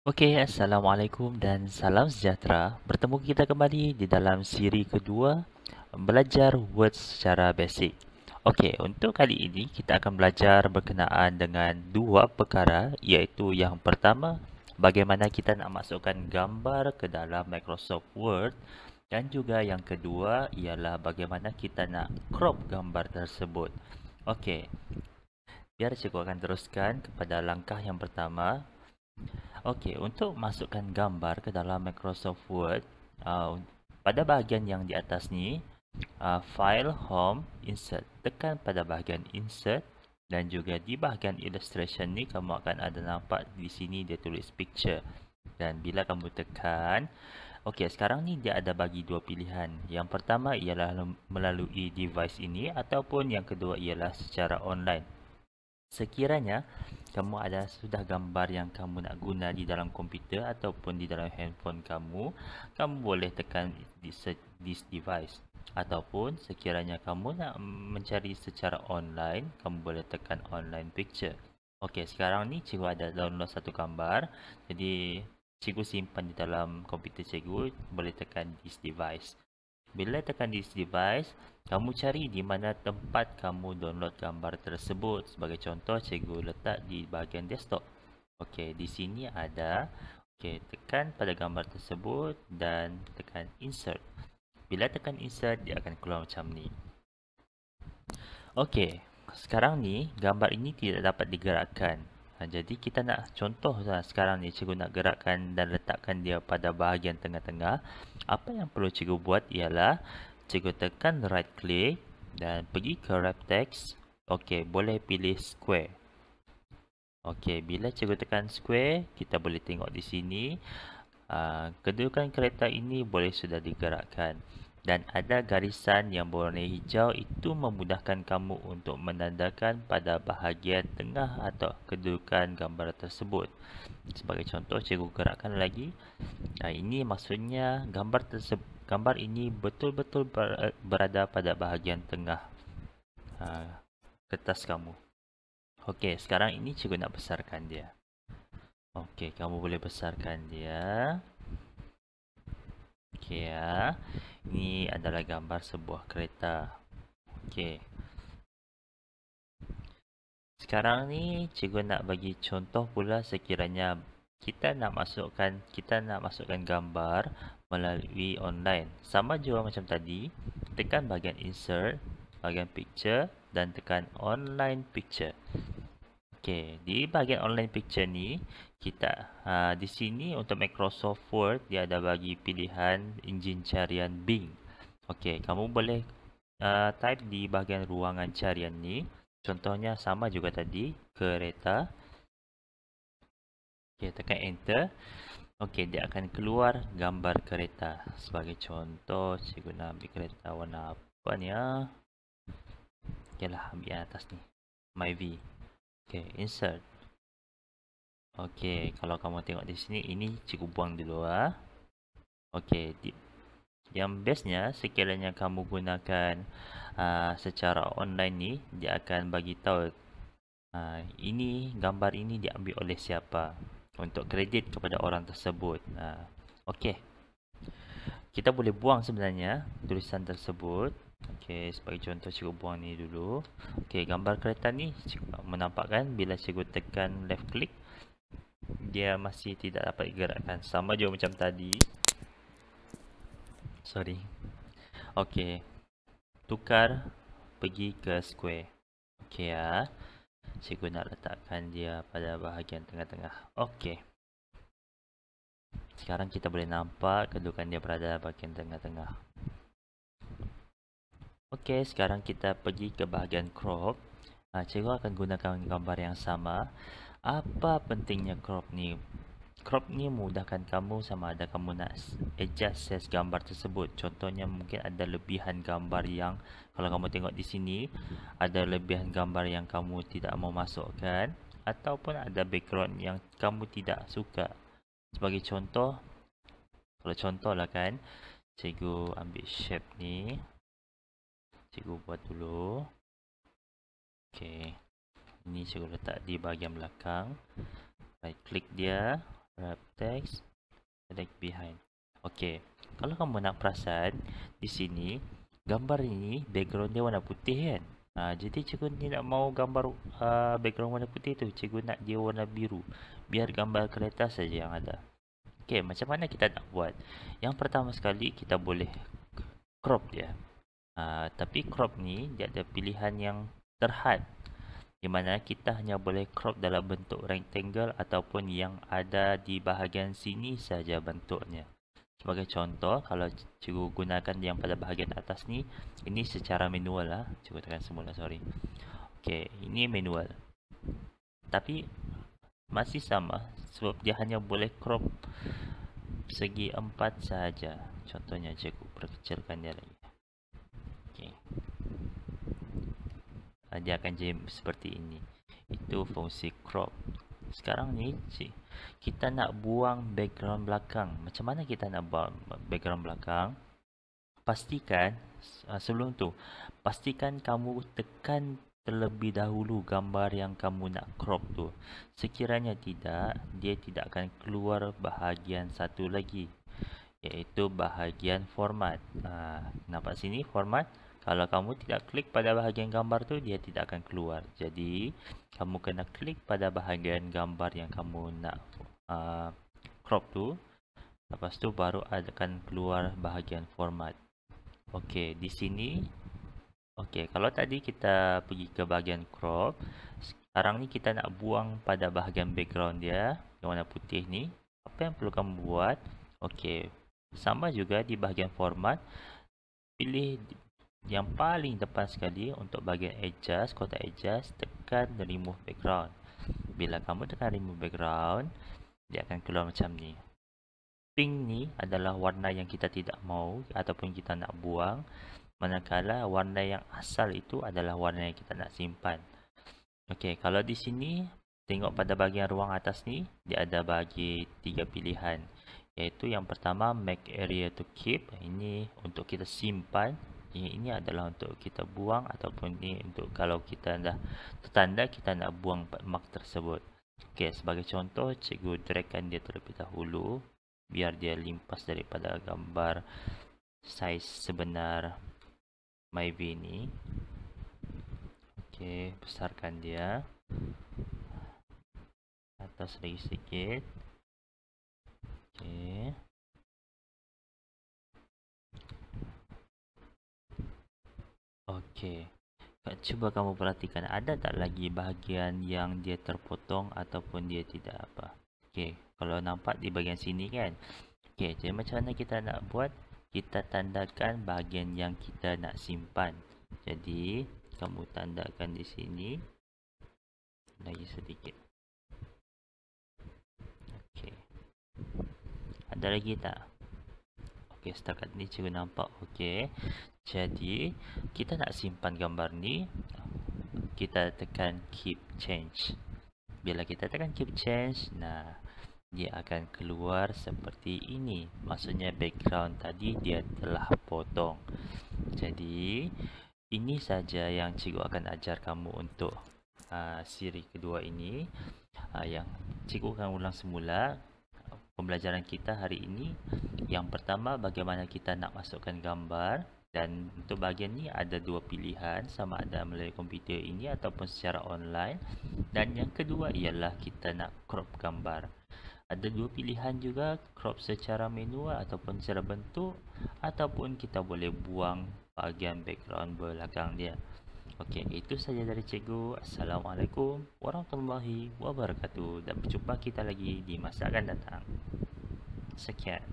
Assalamualaikum dan salam sejahtera. Bertemu kita kembali di dalam siri kedua, belajar words secara basic. Okey, untuk kali ini kita akan belajar berkenaan dengan dua perkara, iaitu yang pertama, bagaimana kita nak masukkan gambar ke dalam Microsoft Word, dan juga yang kedua ialah bagaimana kita nak crop gambar tersebut. Okey, biar cikgu akan teruskan kepada langkah yang pertama. Okey, untuk masukkan gambar ke dalam Microsoft Word, pada bahagian yang di atas ni, File, Home, Insert. Tekan pada bahagian Insert dan juga di bahagian Illustration ni kamu akan ada nampak di sini dia tulis Picture. Dan bila kamu tekan, okey, sekarang ni dia ada bagi dua pilihan. Yang pertama ialah melalui device ini ataupun yang kedua ialah secara online. Sekiranya kamu ada sudah gambar yang kamu nak guna di dalam komputer ataupun di dalam handphone kamu, kamu boleh tekan this device. Ataupun sekiranya kamu nak mencari secara online, kamu boleh tekan online picture. Okey, sekarang ni cikgu ada download satu gambar. Jadi cikgu simpan di dalam komputer cikgu, boleh tekan this device. Bila tekan this device, kamu cari di mana tempat kamu download gambar tersebut. Sebagai contoh, cikgu letak di bahagian desktop. Okey, di sini ada. Okey, tekan pada gambar tersebut dan tekan insert. Bila tekan insert, dia akan keluar macam ni. Okey, sekarang ni gambar ini tidak dapat digerakkan. Jadi kita nak contoh sekarang ni cikgu nak gerakkan dan letakkan dia pada bahagian tengah-tengah. Apa yang perlu cikgu buat ialah cikgu tekan right click dan pergi ke wrap text. Okey, boleh pilih square. Okey, bila cikgu tekan square, kita boleh tengok di sini kedudukan kereta ini boleh sudah digerakkan. Dan ada garisan yang berwarna hijau, itu memudahkan kamu untuk menandakan pada bahagian tengah atau kedudukan gambar tersebut. Sebagai contoh, cikgu gerakkan lagi. Ini maksudnya gambar ini betul-betul berada pada bahagian tengah kertas kamu. Okey, sekarang ini cikgu nak besarkan dia. Okey, kamu boleh besarkan dia. Okey ya. Ini adalah gambar sebuah kereta. Okey. Sekarang ni cikgu nak bagi contoh pula sekiranya kita nak masukkan gambar melalui online. Sama juga macam tadi, tekan bahagian insert, bahagian picture dan tekan online picture. Okey, di bahagian online picture ni kita di sini untuk Microsoft Word dia ada bagi pilihan enjin carian Bing. Okey, kamu boleh type di bahagian ruangan carian ni. Contohnya sama juga tadi, kereta. Okey, tekan enter. Okey, dia akan keluar gambar kereta. Sebagai contoh, cikgu nak ambil kereta warna apa ni ya? Okeylah, ambil yang atas ni. MyV. Okey, insert. Okey, kalau kamu tengok di sini, ini cikgu buang dulu Okey, yang bestnya sekiranya kamu gunakan secara online ni, dia akan bagi tahu ini gambar ini diambil oleh siapa untuk kredit kepada orang tersebut. Okey, kita boleh buang sebenarnya tulisan tersebut. Okey, sebagai contoh cikgu buang ni dulu. Okey, gambar kereta ni cikgu menampakkan bila cikgu tekan left click, dia masih tidak dapat digerakkan. Sama juga macam tadi. Sorry. Okey, tukar pergi ke square. Okey ya. Cikgu nak letakkan dia pada bahagian tengah-tengah. Okey. Sekarang kita boleh nampak kedudukan dia berada bahagian tengah-tengah. Okey, sekarang kita pergi ke bahagian crop. Cikgu akan gunakan gambar yang sama. Apa pentingnya crop ni? Crop ni memudahkan kamu sama ada kamu nak adjust size gambar tersebut. Contohnya mungkin ada lebihan gambar yang kalau kamu tengok di sini ada lebihan gambar yang kamu tidak mau masukkan ataupun ada background yang kamu tidak suka. Sebagai contoh, kalau contohlah kan, cikgu ambil shape ni. Cikgu buat dulu. Okey. Ini cikgu letak di bahagian belakang. Right click dia. wrap text, select behind. Okey, kalau kamu nak perasan, di sini gambar ini background dia warna putih kan. Jadi cikgu tidak mau gambar background warna putih tu, cikgu nak dia warna biru. Biar gambar kereta saja yang ada. Okey, macam mana kita nak buat? Yang pertama sekali kita boleh crop dia. Tapi crop ni dia ada pilihan yang terhad, di mana kita hanya boleh crop dalam bentuk rectangle ataupun yang ada di bahagian sini saja bentuknya. Sebagai contoh, kalau cikgu gunakan yang pada bahagian atas ni, ini secara manual lah. Cikgu tekan semula, sorry. Okey, ini manual. Tapi masih sama sebab dia hanya boleh crop segi 4 saja. Contohnya cikgu perkecilkan dia lagi. Okey. Dia akan jadi seperti ini. Itu fungsi crop. Sekarang ni kita nak buang background belakang. Macam mana kita nak buang background belakang? Pastikan sebelum tu, pastikan kamu tekan terlebih dahulu gambar yang kamu nak crop tu. Sekiranya tidak, dia tidak akan keluar bahagian satu lagi, iaitu bahagian format. Nampak sini format? Kalau kamu tidak klik pada bahagian gambar tu, dia tidak akan keluar. Jadi, kamu kena klik pada bahagian gambar yang kamu nak crop tu. Lepas tu baru akan keluar bahagian format. Okey, di sini. Okey, kalau tadi kita pergi ke bahagian crop, sekarang ni kita nak buang pada bahagian background dia, yang warna putih ni. Apa yang perlu kamu buat? Okey, sama juga di bahagian format. Pilih yang paling depan sekali untuk bahagian adjust, kotak adjust, tekan remove background. Bila kamu tekan remove background, dia akan keluar macam ni. Pink ni adalah warna yang kita tidak mahu ataupun kita nak buang, manakala warna yang asal itu adalah warna yang kita nak simpan. Okey, kalau di sini tengok pada bahagian ruang atas ni, dia ada bagi 3 pilihan, iaitu yang pertama make area to keep. Ini untuk kita simpan. Ini adalah untuk kita buang, ataupun ini untuk kalau kita dah tertanda kita nak buang mark tersebut. Okey, sebagai contoh, cikgu dragkan dia terlebih dahulu biar dia limpas daripada gambar saiz sebenar MyV ni. Okey, besarkan dia atas lagi sedikit. Okey. Okey. Cuba kamu perhatikan, ada tak lagi bahagian yang dia terpotong ataupun dia tidak apa. Okey, kalau nampak di bahagian sini kan. Okey, jadi macam mana kita nak buat? Kita tandakan bahagian yang kita nak simpan. Jadi, kamu tandakan di sini. Lagi sedikit. Okey. Ada lagi tak? Okey, setakat ni cikgu nampak okey. Jadi, kita nak simpan gambar ni, kita tekan keep change. Bila kita tekan keep change, nah, dia akan keluar seperti ini. Maksudnya background tadi dia telah potong. Jadi, ini saja yang cikgu akan ajar kamu untuk siri kedua ini. Yang cikgu akan ulang semula pembelajaran kita hari ini. Yang pertama, bagaimana kita nak masukkan gambar. Dan untuk bahagian ni ada 2 pilihan, sama ada melalui komputer ini ataupun secara online. Dan yang kedua ialah kita nak crop gambar. Ada 2 pilihan juga, crop secara manual ataupun secara bentuk, ataupun kita boleh buang bahagian background belakang dia. Okey, itu saja dari cikgu. Assalamualaikum warahmatullahi wabarakatuh. Dan berjumpa kita lagi di masa akan datang. Sekian.